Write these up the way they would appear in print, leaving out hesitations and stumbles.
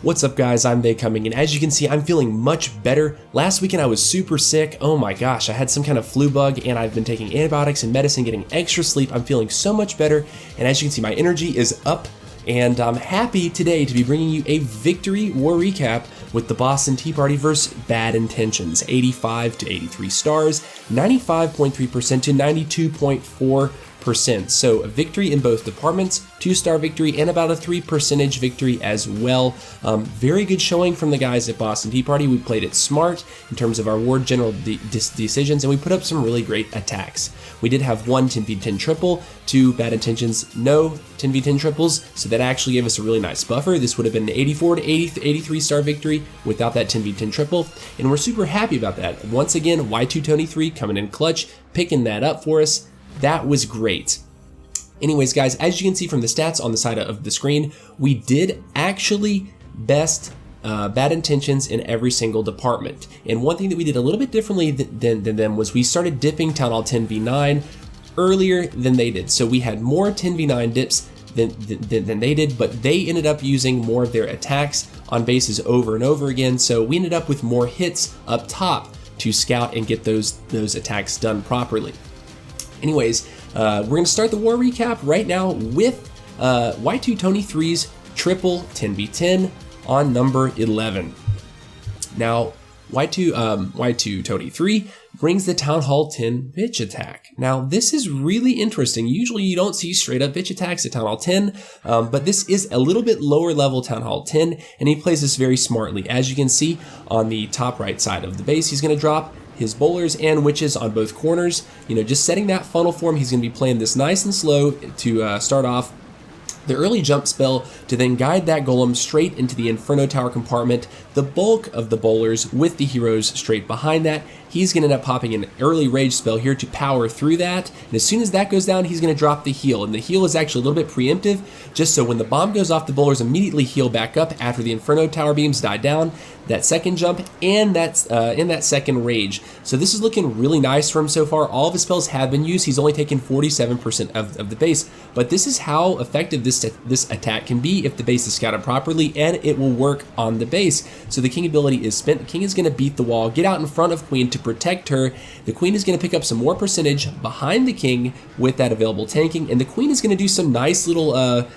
What's up guys, I'm Becoming, and as you can see I'm feeling much better. Last weekend I was super sick, oh my gosh, I had some kind of flu bug and I've been taking antibiotics and medicine, getting extra sleep. I'm feeling so much better, and as you can see my energy is up, and I'm happy today to be bringing you a victory war recap with the Boston Tea Party versus Bad Intentions. 85 to 83 stars, 95.3% to 92.4%. So a victory in both departments, 2-star victory and about a 3% victory as well. Very good showing from the guys at Boston Tea Party. We played it smart in terms of our ward general decisions, and we put up some really great attacks. We did have one 10v10 triple, 2 Bad Intentions, no 10v10 triples, so that actually gave us a really nice buffer. This would have been an 84 to 83 star victory without that 10v10 triple, and we're super happy about that. Once again, Y2 Tony 3 coming in clutch, picking that up for us. That was great. Anyways, guys, as you can see from the stats on the side of the screen, we did actually best Bad Intentions in every single department. And one thing that we did a little bit differently than them was we started dipping Town Hall 10v9 earlier than they did. So we had more 10v9 dips than they did, but they ended up using more of their attacks on bases over and over again. So we ended up with more hits up top to scout and get those attacks done properly. Anyways, we're going to start the war recap right now with Y2 Tony 3's triple 10v10 on number 11. Now, Y2 Tony 3 brings the Town Hall 10 bitch attack. Now, this is really interesting. Usually you don't see straight up bitch attacks at Town Hall 10, but this is a little bit lower level Town Hall 10, and he plays this very smartly. As you can see on the top right side of the base, he's going to drop his bowlers and witches on both corners. You know, just setting that funnel for him. He's going to be playing this nice and slow to start off the early jump spell to then guide that golem straight into the Inferno Tower compartment. The bulk of the bowlers with the heroes straight behind that. He's going to end up popping an early rage spell here to power through that. And as soon as that goes down, he's going to drop the heal. And the heal is actually a little bit preemptive, just so when the bomb goes off, the bowlers immediately heal back up after the Inferno Tower beams die down, that second jump, and that's in that second rage. So this is looking really nice for him so far. All of his spells have been used. He's only taken 47% of the base. But this is how effective this attack can be if the base is scouted properly, and it will work on the base. So the king ability is spent. The king is going to beat the wall, get out in front of queen to protect her. The queen is going to pick up some more percentage behind the king with that available tanking, and the queen is going to do some nice little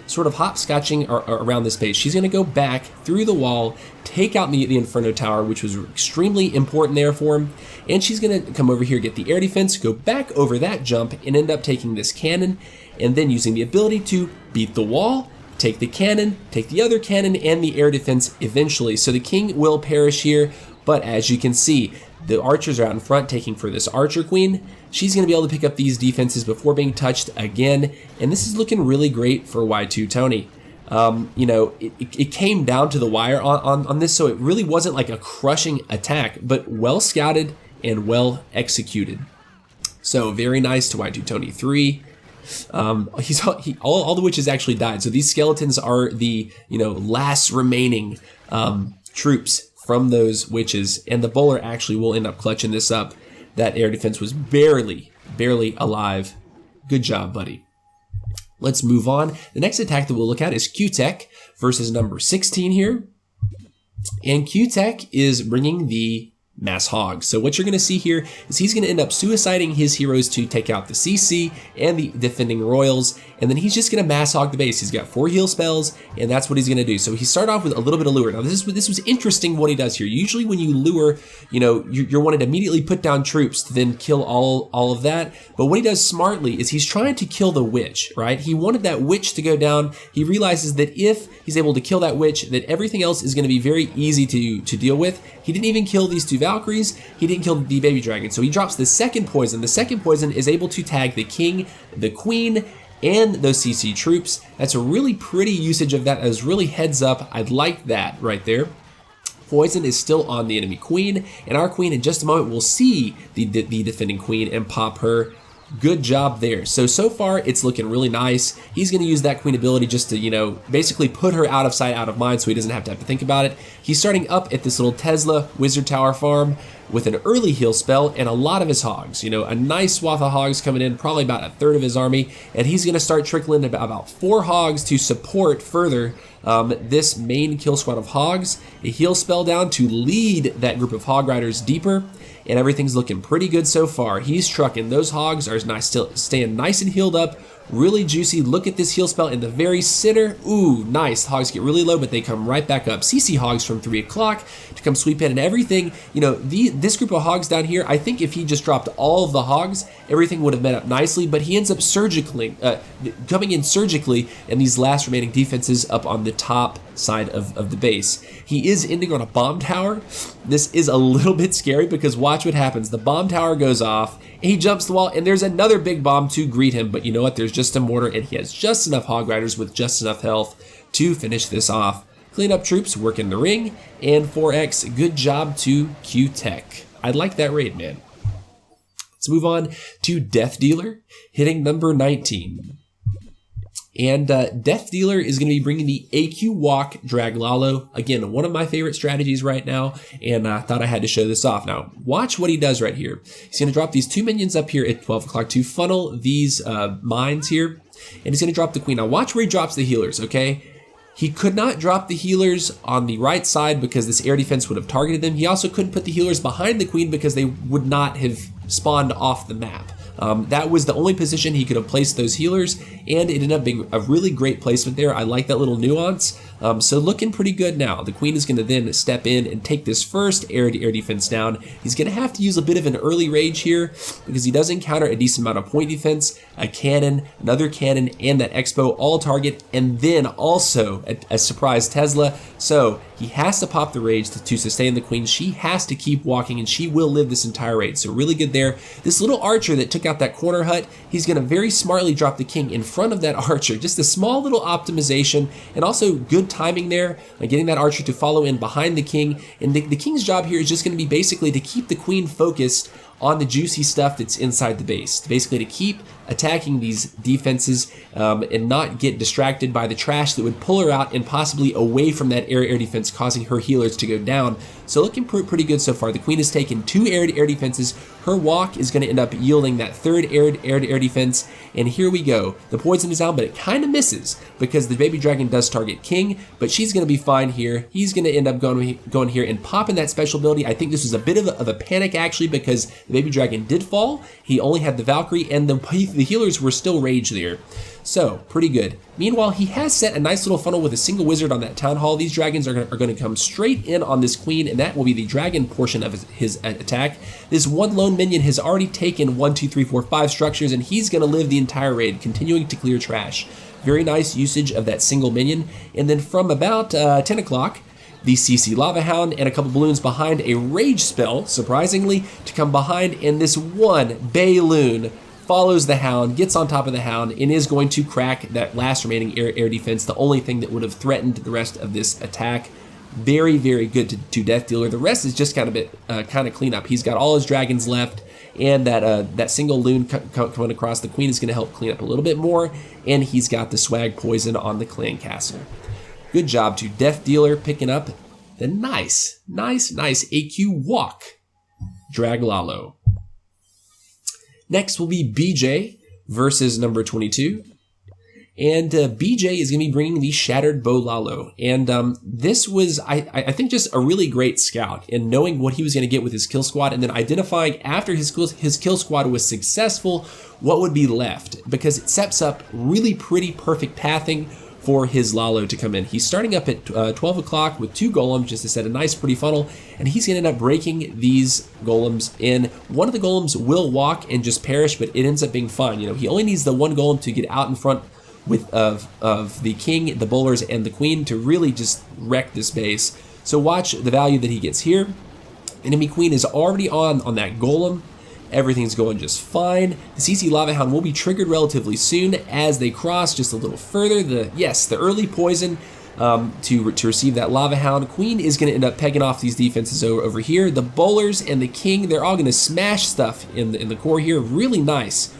sort of hopscotching around this base. She's going to go back through the wall, take out the Inferno Tower, which was extremely important there for him, and she's going to come over here, get the air defense, go back over that jump, and end up taking this cannon, and then using the ability to beat the wall, take the cannon, take the other cannon, and the air defense eventually. So the king will perish here, but as you can see, the archers are out in front taking for this archer queen. She's going to be able to pick up these defenses before being touched again, and this is looking really great for Y2 Tony. You know, it came down to the wire on this, so it really wasn't like a crushing attack, but well scouted and well executed. So very nice to Y2 Tony 3. All the witches actually died, so these skeletons are the last remaining troops from those witches, and the bowler actually will end up clutching this up. That air defense was barely alive. Good job, buddy. Let's move on. The next attack that we'll look at is Q-Tech versus number 16 here. And Q-Tech is bringing the Mass Hog. So what you're going to see here is he's going to end up suiciding his heroes to take out the CC and the defending royals, and then he's just going to Mass Hog the base. He's got 4 heal spells, and that's what he's going to do. So he started off with a little bit of lure. Now this was interesting what he does here. Usually when you lure, you're wanting to immediately put down troops to then kill all of that. But what he does smartly is he's trying to kill the witch, right? He wanted that witch to go down. He realizes that if he's able to kill that witch, that everything else is going to be very easy to deal with. He didn't even kill these 2 Valkyries. He didn't kill the baby dragon. So he drops the second poison. The second poison is able to tag the king, the queen, and those CC troops. That's a really pretty usage of that. That was really heads up. I'd like that right there. Poison is still on the enemy queen, and our queen in just a moment will see the defending queen and pop her. Good job there. So far it's looking really nice. He's going to use that queen ability just to, basically put her out of sight, out of mind, so he doesn't have to think about it. He's starting up at this little Tesla Wizard Tower farm, with an early heal spell and a lot of his hogs. You know, a nice swath of hogs coming in, probably about a third of his army, and he's going to start trickling about 4 hogs to support further this main kill squad of hogs. A heal spell down to lead that group of hog riders deeper, and everything's looking pretty good so far. He's trucking. Those hogs are nice, still staying nice and healed up. Really juicy. Look at this heal spell in the very center. Ooh, nice. Hogs get really low, but they come right back up. CC hogs from 3 o'clock to come sweep in, and everything. You know, this group of hogs down here, I think if he just dropped all of the hogs, everything would have met up nicely, but he ends up coming in surgically in these last remaining defenses up on the top side of the base. He is ending on a bomb tower. This is a little bit scary because watch what happens. The bomb tower goes off, he jumps the wall, and there's another big bomb to greet him, but you know what? There's just a mortar, and he has just enough hog riders with just enough health to finish this off. Cleanup troops work in the ring, and 4X, good job to Q-Tech. I like that raid, man. Let's move on to Death Dealer, hitting number 19. And Death Dealer is going to be bringing the AQ Walk Drag Lalo. Again, one of my favorite strategies right now, and I thought I had to show this off. Now, watch what he does right here. He's going to drop these 2 minions up here at 12 o'clock to funnel these mines here, and he's going to drop the queen. Now, watch where he drops the healers, okay? He could not drop the healers on the right side because this air defense would have targeted them. He also couldn't put the healers behind the queen because they would not have spawned off the map. That was the only position he could have placed those healers, and it ended up being a really great placement there. I like that little nuance. So looking pretty good now. The queen is going to then step in and take this first air-to-air defense down. He's going to have to use a bit of an early rage here because he does encounter a decent amount of point defense, a cannon, another cannon, and that expo all target, and then also a surprise Tesla. So he has to pop the rage to sustain the queen. She has to keep walking, and she will live this entire raid. So really good there. This little archer that took out that corner hut, he's going to very smartly drop the king in front of that archer. Just a small little optimization, and also good timing there, getting that archer to follow in behind the king. And the king's job here is just going to be basically to keep the queen focused on the juicy stuff that's inside the base. Basically to keep attacking these defenses and not get distracted by the trash that would pull her out and possibly away from that air-to-air defense, causing her healers to go down. So looking pretty good so far. The queen has taken 2 air-to-air defenses. Her walk is going to end up yielding that 3rd air-to-air defense. And here we go. The poison is out, but it kind of misses because the baby dragon does target king, but she's going to be fine here. He's going to end up going here and popping that special ability. I think this was a bit of a panic actually because the baby dragon did fall. He only had the Valkyrie, and the healers were still rage there. So, pretty good. Meanwhile, he has set a nice little funnel with a single wizard on that town hall. These dragons are going to come straight in on this queen, and that will be the dragon portion of his attack. This one lone minion has already taken 1, 2, 3, 4, 5 structures, and he's going to live the entire raid, continuing to clear trash. Very nice usage of that single minion. And then from about 10 o'clock, the CC Lava Hound and a couple balloons behind a rage spell, surprisingly, to come behind, and this one Bayloon follows the hound, gets on top of the hound, and is going to crack that last remaining air defense, the only thing that would have threatened the rest of this attack. Very, very good to Death Dealer. The rest is just kind of cleanup. He's got all his dragons left, and that single loon coming across the queen is going to help clean up a little bit more, and he's got the swag poison on the clan castle. Good job to Death Dealer picking up the nice AQ Walk Drag Lalo. Next will be BJ versus number 22. And BJ is going to be bringing the Shattered Bow Lalo. And this was, I think, just a really great scout in knowing what he was going to get with his kill squad, and then identifying after his kill squad was successful what would be left, because it sets up really pretty perfect pathing for his Lalo to come in. He's starting up at 12 o'clock with 2 golems just to set a nice pretty funnel, and he's going to end up breaking these golems in. One of the golems will walk and just perish, but it ends up being fine. You know, he only needs the one golem to get out in front of the king, the bowlers, and the queen to really just wreck this base. So watch the value that he gets here. Enemy queen is already on that golem. Everything's going just fine. The CC Lava Hound will be triggered relatively soon as they cross just a little further. The early poison to receive that Lava Hound. Queen is going to end up pegging off these defenses over here. The bowlers and the king, they're all going to smash stuff in the core here. Really nice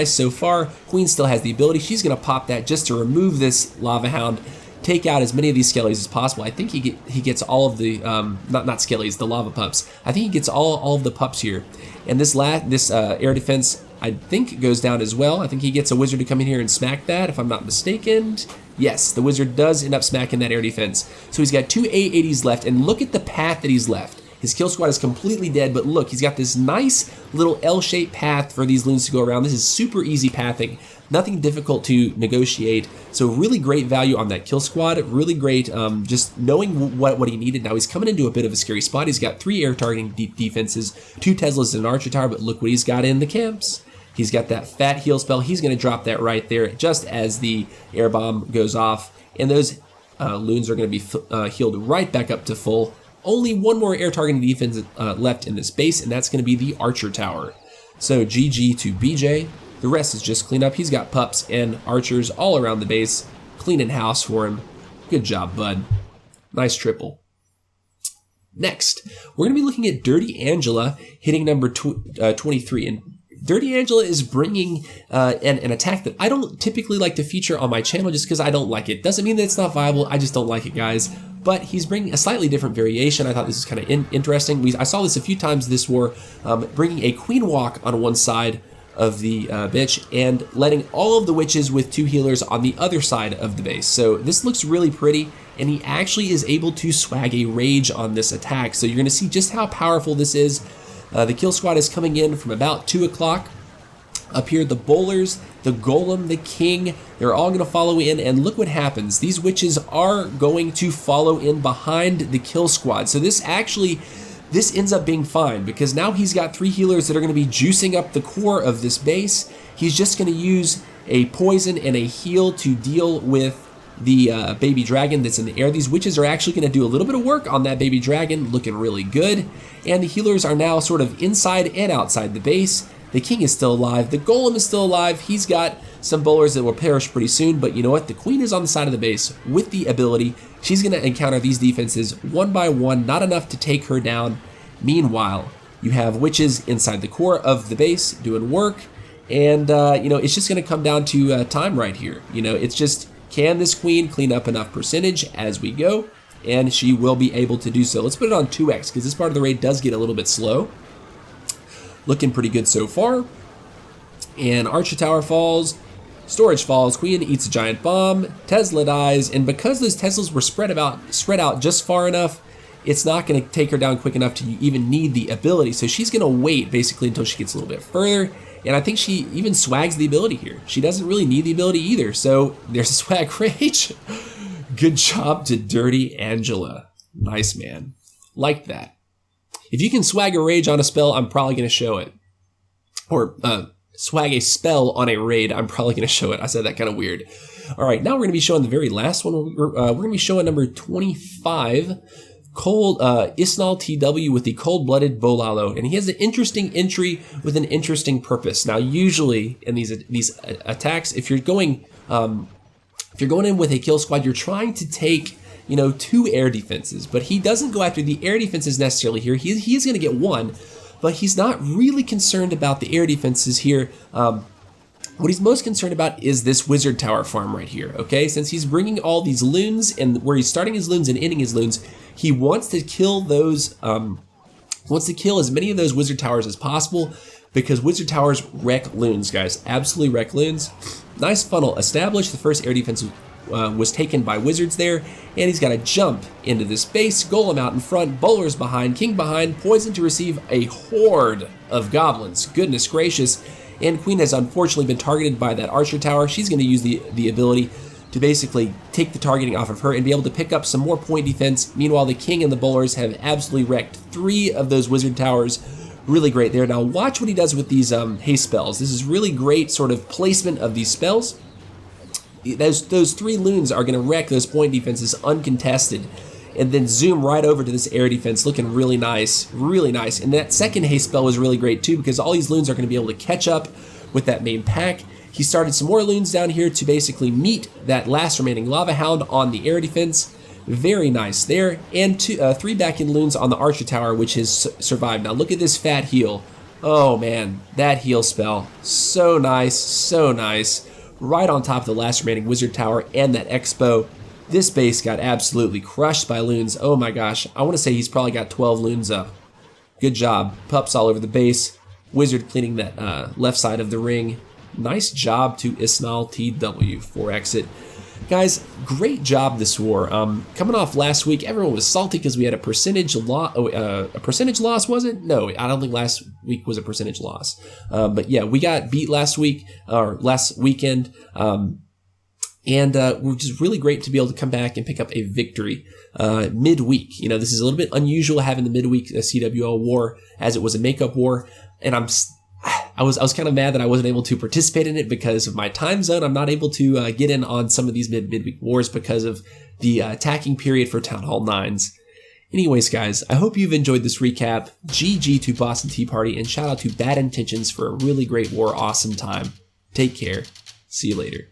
so far. Queen still has the ability. She's going to pop that just to remove this Lava Hound. take out as many of these skellies as possible. I think he gets all of the not skellies, the lava pups. I think he gets all of the pups here. And this air defense, I think, goes down as well. I think he gets a wizard to come in here and smack that, if I'm not mistaken. Yes, the wizard does end up smacking that air defense. So he's got 2 A80s left, and look at the path that he's left. His kill squad is completely dead, but look, he's got this nice little L-shaped path for these loons to go around. This is super easy pathing, nothing difficult to negotiate. So really great value on that kill squad, really great just knowing what he needed. Now he's coming into a bit of a scary spot. He's got 3 air targeting defenses, 2 Teslas and an archer tower, but look what he's got in the camps. He's got that fat heal spell. He's going to drop that right there just as the air bomb goes off, and those loons are going to be healed right back up to full. Only 1 more air targeting defense left in this base, and that's going to be the archer tower. So GG to BJ. The rest is just cleanup. He's got pups and archers all around the base. Cleaning house for him. Good job, bud. Nice triple. Next, we're going to be looking at Dirty Angela hitting number 23. And Dirty Angela is bringing an attack that I don't typically like to feature on my channel just because I don't like it. Doesn't mean that it's not viable, I just don't like it, guys. But he's bringing a slightly different variation. I thought this was kind of interesting. I saw this a few times this war, bringing a queen walk on one side of the bitch and letting all of the witches with 2 healers on the other side of the base. So this looks really pretty, and he actually is able to swag a rage on this attack. So you're going to see just how powerful this is. The kill squad is coming in from about 2 o'clock. Up here, the bowlers, the golem, the king, they're all going to follow in, and look what happens. These witches are going to follow in behind the kill squad. So this ends up being fine, because now he's got 3 healers that are going to be juicing up the core of this base. He's just going to use a poison and a heal to deal with the baby dragon that's in the air. These witches are actually going to do a little bit of work on that baby dragon, looking really good. And the healers are now sort of inside and outside the base. The king is still alive. The golem is still alive. He's got some bowlers that will perish pretty soon, but you know what? The queen is on the side of the base with the ability. She's going to encounter these defenses one by one, not enough to take her down. Meanwhile, you have witches inside the core of the base doing work, and it's just going to come down to time right here. It's just, can this queen clean up enough percentage as we go? And she will be able to do so. Let's put it on 2x, because this part of the raid does get a little bit slow. Looking pretty good so far. And archer tower falls, storage falls, queen eats a giant bomb, Tesla dies, and because those Teslas were spread out just far enough, it's not going to take her down quick enough to even need the ability. So she's going to wait basically until she gets a little bit further. And I think she even swags the ability here. She doesn't really need the ability either. So there's a swag rage. Good job to Dirty Angela. Nice, man. Like that. If you can swag a rage on a spell, I'm probably going to show it. Or swag a spell on a raid, I'm probably going to show it. I said that kind of weird. All right, now we're going to be showing the very last one. We're going to be showing number 25. Isnal TW with the cold-blooded Bolalo, and he has an interesting entry with an interesting purpose. Now, usually in these attacks, if you're going in with a kill squad, you're trying to take 2 air defenses, but he doesn't go after the air defenses necessarily here. He is going to get 1, but he's not really concerned about the air defenses here. What he's most concerned about is this wizard tower farm right here, okay? Since he's bringing all these loons, and where he's starting his loons and ending his loons, he wants to kill those, wants to kill as many of those wizard towers as possible, because wizard towers wreck loons, guys. Absolutely wreck loons. Nice funnel established. The first air defense was taken by wizards there, and he's got to jump into this base, golem out in front, bowlers behind, king behind, poison to receive a horde of goblins. Goodness gracious. And queen has unfortunately been targeted by that archer tower. She's going to use the ability to basically take the targeting off of her and be able to pick up some more point defense. Meanwhile, the king and the bowlers have absolutely wrecked 3 of those wizard towers. Really great there. Now watch what he does with these haste spells. This is really great sort of placement of these spells. Those 3 loons are going to wreck those point defenses uncontested, and then zoom right over to this air defense, looking really nice, really nice. And that second haste spell was really great too, because all these loons are going to be able to catch up with that main pack. He started some more loons down here to basically meet that last remaining lava hound on the air defense. Very nice there. And 3 back-end loons on the archer tower, which has survived. Now look at this fat heal. Oh man, that heal spell, so nice, so nice. Right on top of the last remaining wizard tower and that expo. This base got absolutely crushed by loons. Oh my gosh, I want to say he's probably got 12 loons up. Good job. Pups all over the base. Wizard cleaning that left side of the ring. Nice job to Ismail TW for exit. Guys, great job this war. Coming off last week, everyone was salty because we had a percentage loss. A percentage loss, was it? No, I don't think last week was a percentage loss. But yeah, we got beat last week, or last weekend. And which is really great to be able to come back and pick up a victory midweek. You know, this is a little bit unusual having the midweek CWL war, as it was a makeup war, and I was kind of mad that I wasn't able to participate in it because of my time zone. I'm not able to get in on some of these midweek wars because of the attacking period for Town Hall 9s. Anyways, guys, I hope you've enjoyed this recap. GG to Boston Tea Party, and shout out to Bad Intentions for a really great war. Awesome time. Take care. See you later.